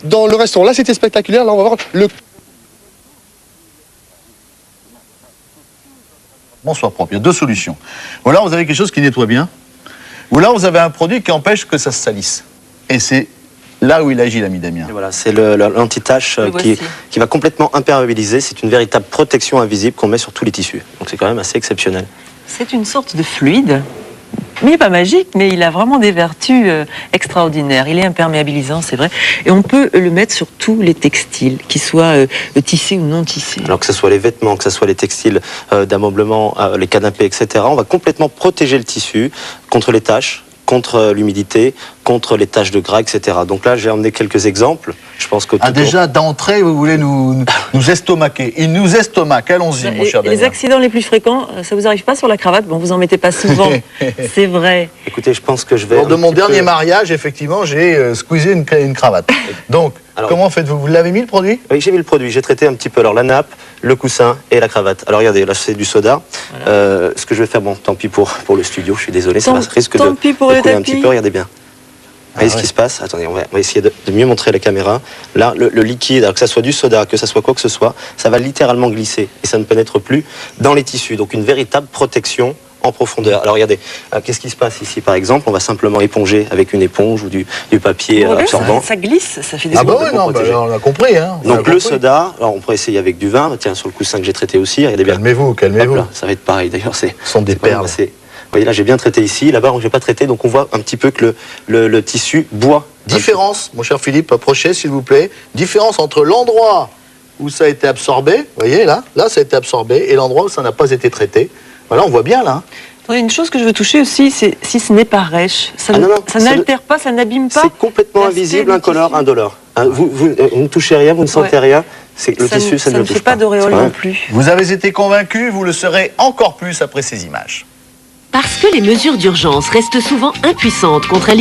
dans le restaurant. Là, c'était spectaculaire. Là, on va voir le... Soit propre. Il y a deux solutions. Ou alors vous avez quelque chose qui nettoie bien, ou là vous avez un produit qui empêche que ça se salisse. Et c'est là où il agit, l'ami Damien. Et voilà, c'est l'anti-tache qui va complètement imperméabiliser. C'est une véritable protection invisible qu'on met sur tous les tissus. Donc c'est quand même assez exceptionnel. C'est une sorte de fluide. Mais il n'est pas magique, mais il a vraiment des vertus extraordinaires. Il est imperméabilisant, c'est vrai. Et on peut le mettre sur tous les textiles, qu'ils soient tissés ou non tissés. Alors que ce soit les vêtements, que ce soit les textiles d'ameublement, les canapés, etc. On va complètement protéger le tissu contre les taches, contre l'humidité, contre les taches de gras, etc. Donc là, j'ai emmené quelques exemples. Je pense que déjà, d'entrée, vous voulez nous estomaquer. Il nous estomaque. Allons-y, mon cher Damien. Les accidents les plus fréquents, ça vous arrive pas sur la cravate? Bon, vous en mettez pas souvent, c'est vrai. Écoutez, je pense que je vais... Lors de mon dernier mariage, effectivement, j'ai squeezé une cravate. Donc, alors, comment faites-vous? Vous l'avez mis, le produit? Oui, j'ai mis le produit. J'ai traité un petit peu alors la nappe, le coussin et la cravate. Alors regardez, là c'est du soda. Voilà. Ce que je vais faire, bon, tant pis pour le studio, je suis désolé, ça risque de couler un petit peu, regardez bien. Vous voyez ce qui se passe? Attendez, on va essayer de mieux montrer la caméra. Là, le liquide, alors que ça soit du soda, que ça soit quoi que ce soit, ça va littéralement glisser et ça ne pénètre plus dans les tissus. Donc une véritable protection en profondeur. Alors regardez, qu'est-ce qui se passe ici par exemple? On va simplement éponger avec une éponge ou du papier absorbant. Ça glisse, ça fait des... Ah bah oui, non, on a compris. Hein, donc le soda, alors on pourrait essayer avec du vin, tiens, sur le coussin que j'ai traité aussi, regardez bien. Calmez-vous. Là, ça va être pareil, d'ailleurs ce sont des perles. Vous voyez là, j'ai bien traité ici, là-bas je n'ai pas traité, donc on voit un petit peu que le tissu boit. Différence, mon cher Philippe, approchez s'il vous plaît. Différence entre l'endroit où ça a été absorbé, vous voyez là ça a été absorbé, et l'endroit où ça n'a pas été traité. Voilà, on voit bien là. Attendez, une chose que je veux toucher aussi, c'est si ce n'est pas rêche. Ça n'altère pas, ça n'abîme pas. C'est complètement invisible, incolore, indolore. Vous ne touchez rien, vous ne sentez rien. Le tissu, ça ne fait pas d'auréole non plus. Vous avez été convaincu, vous le serez encore plus après ces images. Parce que les mesures d'urgence restent souvent impuissantes contre un